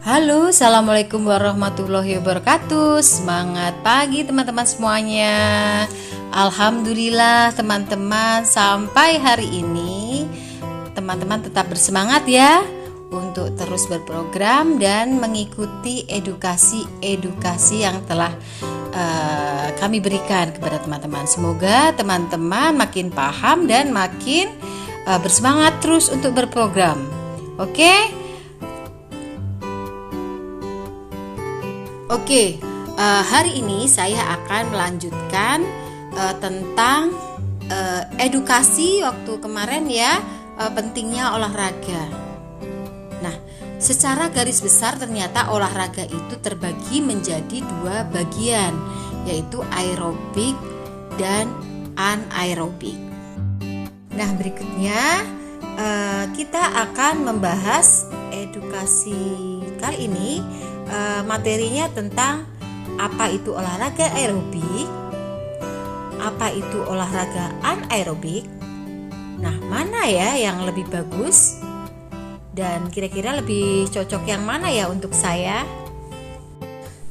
Halo, assalamualaikum warahmatullahi wabarakatuh. Semangat pagi teman-teman semuanya. Alhamdulillah teman-teman, sampai hari ini teman-teman tetap bersemangat ya untuk terus berprogram dan mengikuti edukasi yang telah kami berikan kepada teman-teman. Semoga teman-teman makin paham dan makin bersemangat terus untuk berprogram. Oke, hari ini saya akan melanjutkan tentang edukasi waktu kemarin ya, pentingnya olahraga. Nah, secara garis besar ternyata olahraga itu terbagi menjadi dua bagian, yaitu aerobik dan anaerobik. Nah, berikutnya kita akan membahas edukasi kali ini. Materinya tentang apa itu olahraga aerobik, apa itu olahraga anaerobik. Nah, mana ya yang lebih bagus dan kira-kira lebih cocok yang mana ya untuk saya?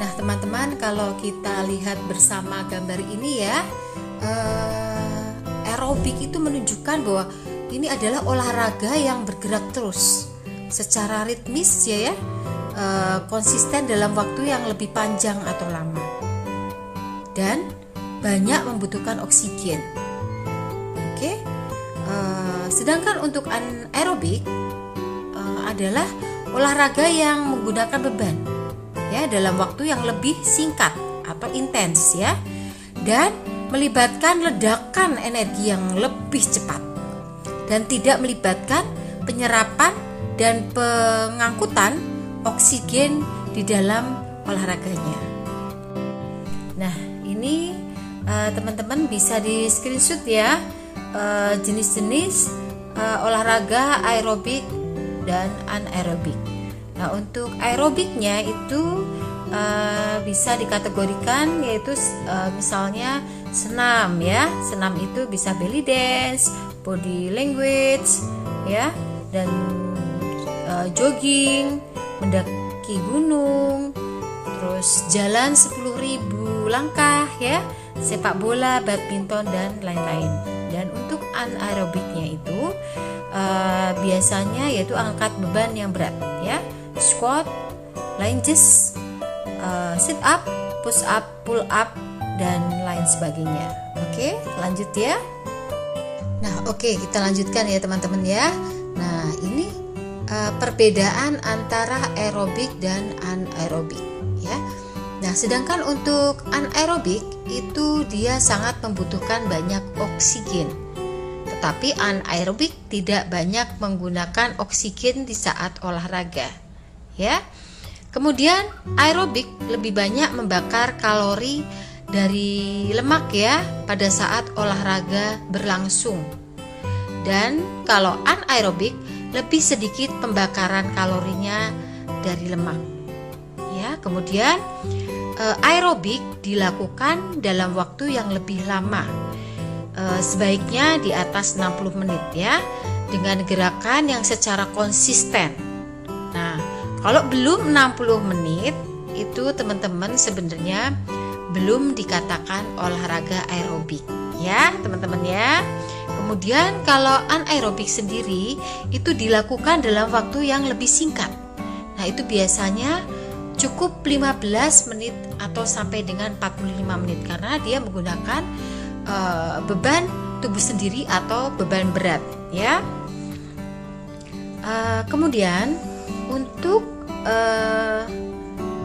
Nah, teman-teman, kalau kita lihat bersama gambar ini ya, aerobik itu menunjukkan bahwa ini adalah olahraga yang bergerak terus secara ritmis ya, konsisten dalam waktu yang lebih panjang atau lama dan banyak membutuhkan oksigen. Sedangkan untuk anaerobik adalah olahraga yang menggunakan beban ya dalam waktu yang lebih singkat atau intens ya, dan melibatkan ledakan energi yang lebih cepat dan tidak melibatkan penyerapan dan pengangkutan oksigen di dalam olahraganya. Nah, ini teman-teman bisa di screenshot ya, jenis-jenis olahraga aerobik dan anaerobik. Nah, untuk aerobiknya itu bisa dikategorikan yaitu misalnya senam ya. Senam itu bisa belly dance, body language ya, dan jogging, mendaki gunung, terus jalan 10.000 langkah ya, sepak bola, badminton dan lain-lain. Dan untuk anaerobiknya itu biasanya yaitu angkat beban yang berat ya, squat, lunges, sit up, push up, pull up dan lain sebagainya. Lanjut ya. Nah, kita lanjutkan ya teman-teman ya. Nah, ini perbedaan antara aerobik dan anaerobik ya. Nah, sedangkan untuk anaerobik itu dia sangat membutuhkan banyak oksigen. Tetapi anaerobik tidak banyak menggunakan oksigen di saat olahraga ya. Kemudian aerobik lebih banyak membakar kalori dari lemak ya pada saat olahraga berlangsung. Dan kalau anaerobik lebih sedikit pembakaran kalorinya dari lemak ya. Kemudian aerobik dilakukan dalam waktu yang lebih lama, sebaiknya di atas 60 menit ya, dengan gerakan yang secara konsisten. Nah, kalau belum 60 menit itu teman-teman sebenarnya belum dikatakan olahraga aerobik ya teman-teman ya. Kemudian kalau anaerobik sendiri itu dilakukan dalam waktu yang lebih singkat. Nah, itu biasanya cukup 15 menit atau sampai dengan 45 menit karena dia menggunakan beban tubuh sendiri atau beban berat ya. Kemudian untuk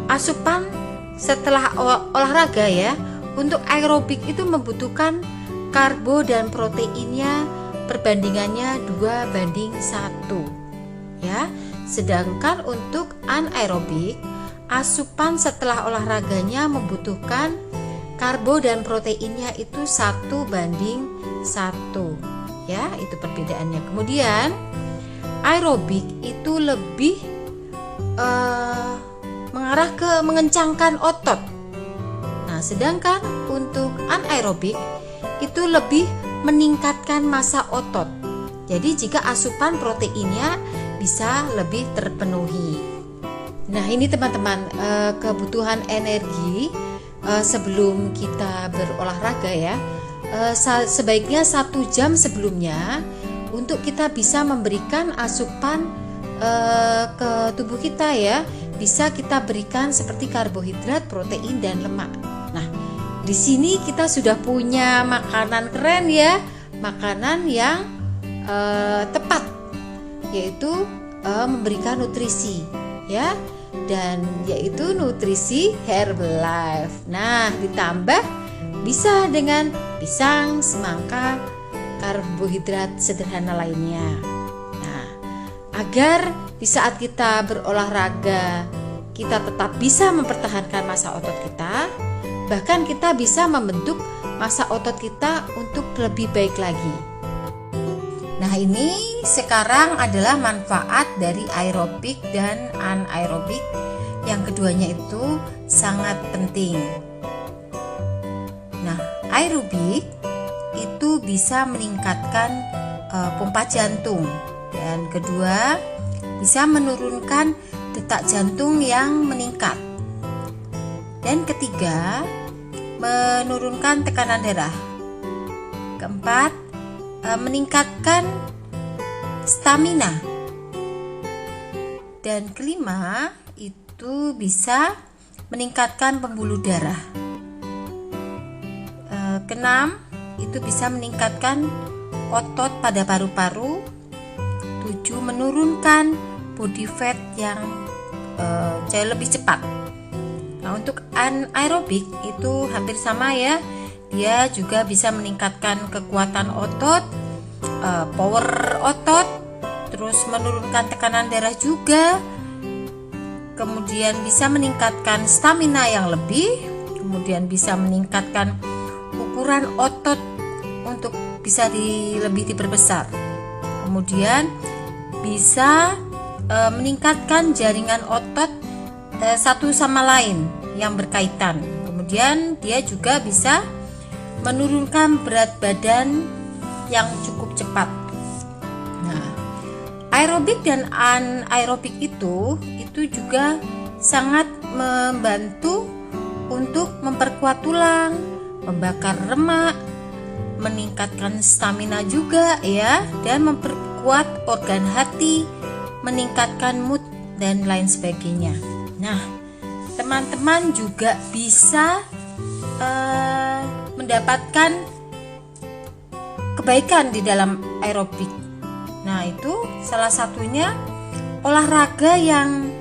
asupan setelah olahraga ya, untuk aerobik itu membutuhkan karbo dan proteinnya perbandingannya 2:1 ya. Sedangkan untuk anaerobik, asupan setelah olahraganya membutuhkan karbo dan proteinnya itu 1:1 ya, itu perbedaannya. Kemudian aerobik itu lebih mengarah ke mengencangkan otot. Nah, sedangkan untuk anaerobik itu lebih meningkatkan massa otot. Jadi jika asupan proteinnya bisa lebih terpenuhi. Nah, ini teman-teman, kebutuhan energi sebelum kita berolahraga ya. Sebaiknya 1 jam sebelumnya untuk kita bisa memberikan asupan ke tubuh kita ya. Bisa kita berikan seperti karbohidrat, protein dan lemak. Nah, di sini kita sudah punya makanan keren ya, makanan yang tepat, yaitu memberikan nutrisi ya, dan yaitu nutrisi Herbalife. Nah, ditambah bisa dengan pisang, semangka, karbohidrat sederhana lainnya. Nah, agar di saat kita berolahraga kita tetap bisa mempertahankan massa otot kita, bahkan kita bisa membentuk massa otot kita untuk lebih baik lagi. Nah, ini sekarang adalah manfaat dari aerobik dan anaerobik. Yang keduanya itu sangat penting. Nah, aerobik itu bisa meningkatkan pompa jantung, dan kedua bisa menurunkan detak jantung yang meningkat, dan ketiga menurunkan tekanan darah, keempat meningkatkan stamina, dan kelima itu bisa meningkatkan pembuluh darah, keenam itu bisa meningkatkan otot pada paru-paru, 7 menurunkan body fat yang jauh lebih cepat. Nah, untuk anaerobik itu hampir sama ya. Dia juga bisa meningkatkan kekuatan otot, power otot, terus menurunkan tekanan darah juga, kemudian bisa meningkatkan stamina yang lebih, kemudian bisa meningkatkan ukuran otot untuk bisa lebih diperbesar, kemudian bisa meningkatkan jaringan otot satu sama lain yang berkaitan, kemudian dia juga bisa menurunkan berat badan yang cukup cepat. Nah, aerobik dan anaerobik itu juga sangat membantu untuk memperkuat tulang, membakar lemak, meningkatkan stamina juga ya, dan memperkuat organ hati, meningkatkan mood dan lain sebagainya. Nah, teman-teman juga bisa mendapatkan kebaikan di dalam aerobik. Nah, itu salah satunya olahraga yang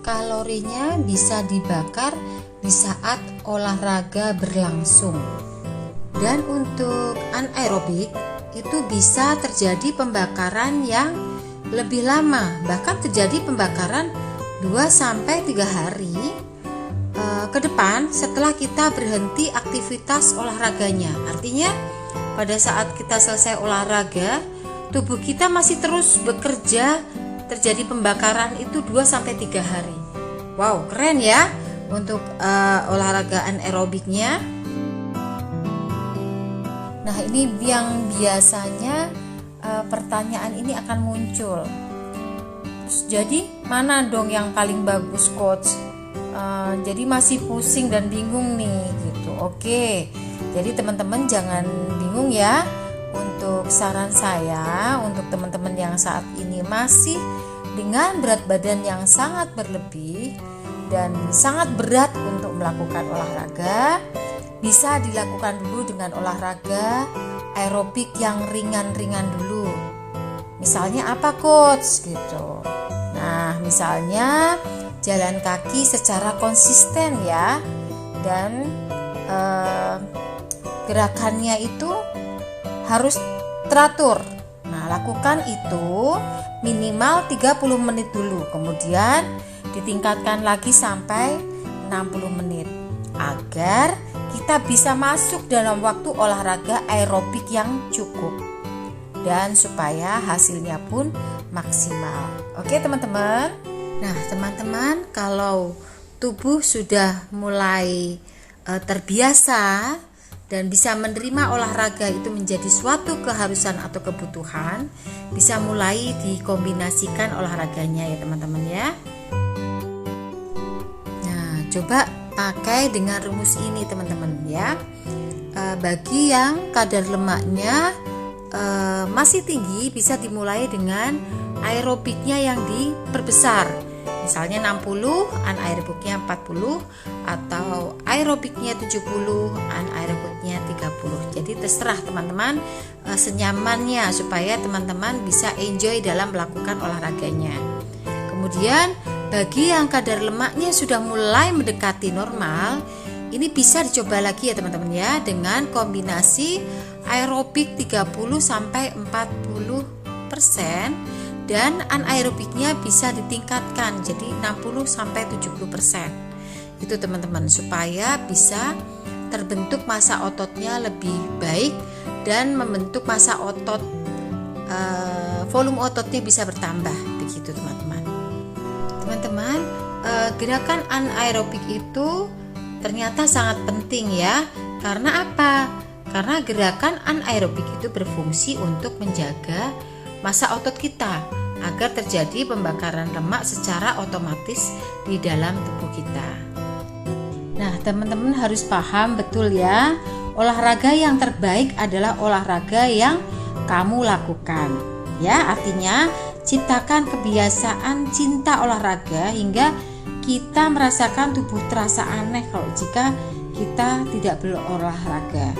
kalorinya bisa dibakar di saat olahraga berlangsung. Dan untuk anaerobik itu bisa terjadi pembakaran yang lebih lama, bahkan terjadi pembakaran 2-3 hari ke depan setelah kita berhenti aktivitas olahraganya. Artinya pada saat kita selesai olahraga, tubuh kita masih terus bekerja, terjadi pembakaran itu 2-3 hari. Wow, keren ya untuk olahraga anaerobiknya. Nah, ini yang biasanya pertanyaan ini akan muncul. Jadi mana dong yang paling bagus, coach? Jadi masih pusing dan bingung nih gitu. Oke, jadi teman-teman jangan bingung ya. Untuk saran saya untuk teman-teman yang saat ini masih dengan berat badan yang sangat berlebih dan sangat berat untuk melakukan olahraga, bisa dilakukan dulu dengan olahraga aerobik yang ringan-ringan dulu. Misalnya apa, coach? Gitu. Nah, misalnya jalan kaki secara konsisten ya, dan gerakannya itu harus teratur. Nah, lakukan itu minimal 30 menit dulu, kemudian ditingkatkan lagi sampai 60 menit agar kita bisa masuk dalam waktu olahraga aerobik yang cukup dan supaya hasilnya pun maksimal. Oke, teman-teman. Nah, teman-teman, kalau tubuh sudah mulai terbiasa dan bisa menerima olahraga itu menjadi suatu keharusan atau kebutuhan, bisa mulai dikombinasikan olahraganya ya teman-teman ya. coba pakai dengan rumus ini teman-teman ya. Bagi yang kadar lemaknya masih tinggi, bisa dimulai dengan aerobiknya yang diperbesar. Misalnya 60, anaerobiknya 40, atau aerobiknya 70, anaerobiknya 30. Jadi terserah teman-teman senyamannya, supaya teman-teman bisa enjoy dalam melakukan olahraganya. Kemudian bagi yang kadar lemaknya sudah mulai mendekati normal, ini bisa dicoba lagi ya teman-teman ya, dengan kombinasi aerobik 30-40% dan anaerobiknya bisa ditingkatkan jadi 60-70%. Itu teman-teman, supaya bisa terbentuk massa ototnya lebih baik dan membentuk massa otot, volume ototnya bisa bertambah, begitu teman-teman. Teman-teman, gerakan anaerobik itu ternyata sangat penting ya. Karena apa? Karena gerakan anaerobik itu berfungsi untuk menjaga massa otot kita agar terjadi pembakaran lemak secara otomatis di dalam tubuh kita. Nah, teman-teman harus paham betul ya, olahraga yang terbaik adalah olahraga yang kamu lakukan. Ya, artinya ciptakan kebiasaan cinta olahraga hingga kita merasakan tubuh terasa aneh kalau jika kita tidak berolahraga.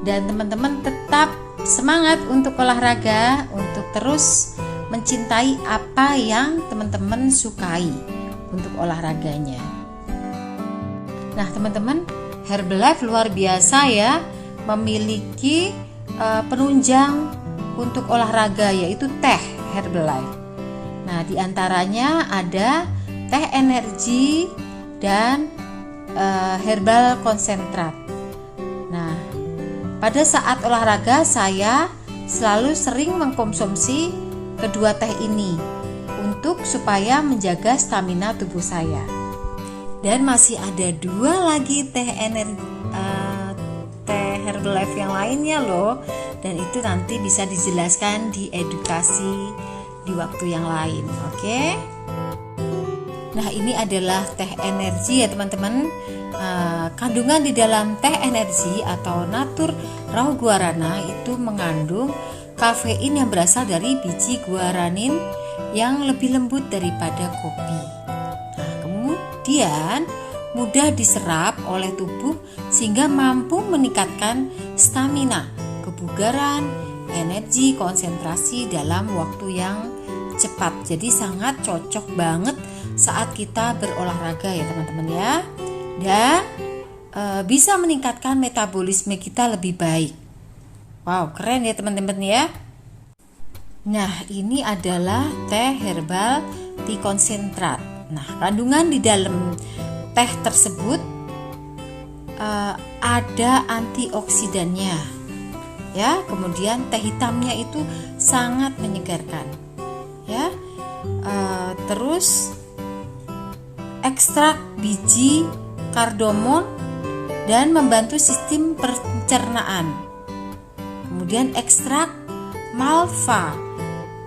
Dan teman-teman tetap semangat untuk olahraga, untuk terus mencintai apa yang teman-teman sukai untuk olahraganya. Nah teman-teman, Herbalife luar biasa ya, memiliki penunjang untuk olahraga, yaitu teh Herbalife. Nah diantaranya ada teh energi dan herbal konsentrat. Nah, pada saat olahraga saya selalu sering mengkonsumsi kedua teh ini untuk supaya menjaga stamina tubuh saya. Dan masih ada 2 lagi teh Herbalife yang lainnya loh, dan itu nanti bisa dijelaskan di edukasi di waktu yang lain. Oke? Nah, ini adalah teh energi ya teman-teman. Kandungan di dalam teh energi atau natur raw guarana itu mengandung kafein yang berasal dari biji guaranin yang lebih lembut daripada kopi. Nah, kemudian mudah diserap oleh tubuh sehingga mampu meningkatkan stamina, kebugaran, energi, konsentrasi dalam waktu yang cepat. Jadi sangat cocok banget saat kita berolahraga ya teman-teman ya. Dan bisa meningkatkan metabolisme kita lebih baik. Wow, keren ya teman-teman ya. Nah, ini adalah teh herbal tea konsentrat. Nah, kandungan di dalam teh tersebut ada antioksidannya. Ya, kemudian teh hitamnya itu sangat menyegarkan. Ya. Terus ekstrak biji kardamom dan membantu sistem pencernaan. Kemudian ekstrak malva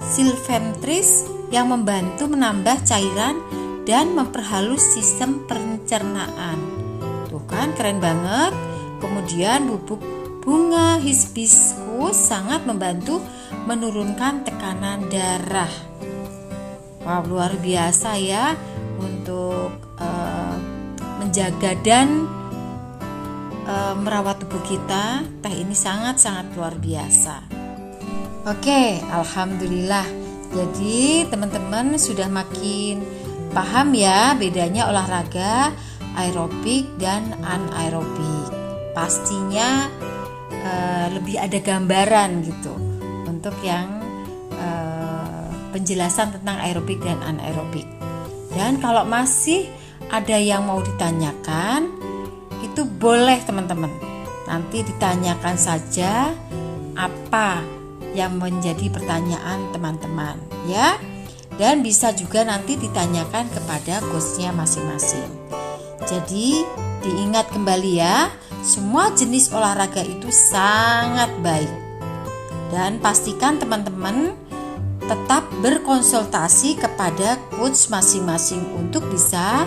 sylventris yang membantu menambah cairan dan memperhalus sistem pencernaan. Tuh kan keren banget. Kemudian bubuk bunga hibiscus sangat membantu menurunkan tekanan darah. Wow, luar biasa ya untuk menjaga dan merawat tubuh kita. Teh ini sangat-sangat luar biasa. Oke, alhamdulillah. Jadi teman-teman sudah makin paham ya bedanya olahraga aerobik dan anaerobik. Pastinya lebih ada gambaran gitu untuk yang penjelasan tentang aerobik dan anaerobik. Dan kalau masih ada yang mau ditanyakan, itu boleh teman-teman. Nanti ditanyakan saja apa yang menjadi pertanyaan teman-teman ya. Dan bisa juga nanti ditanyakan kepada coachnya masing-masing. Jadi diingat kembali ya, semua jenis olahraga itu sangat baik. Dan pastikan teman-teman tetap berkonsultasi kepada coach masing-masing untuk bisa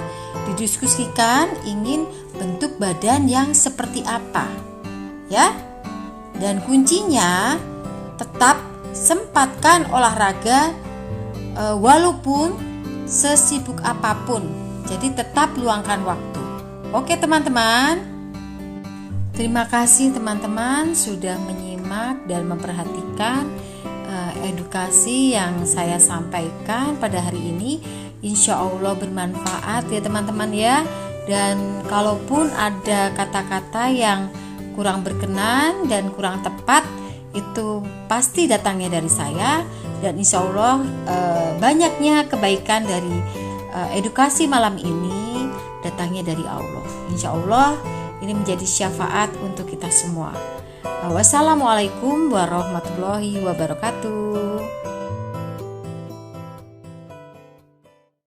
didiskusikan ingin bentuk badan yang seperti apa, ya. Dan kuncinya tetap sempatkan olahraga walaupun sesibuk apapun. Jadi tetap luangkan waktu. Oke teman-teman. Terima kasih teman-teman sudah menyimak dan memperhatikan edukasi yang saya sampaikan pada hari ini. Insya Allah bermanfaat ya teman-teman ya. Dan kalaupun ada kata-kata yang kurang berkenan dan kurang tepat, itu pasti datangnya dari saya. Dan insya Allah banyaknya kebaikan dari edukasi malam ini datangnya dari Allah. Insya Allah ini menjadi syafaat untuk kita semua. Wassalamualaikum warahmatullahi wabarakatuh.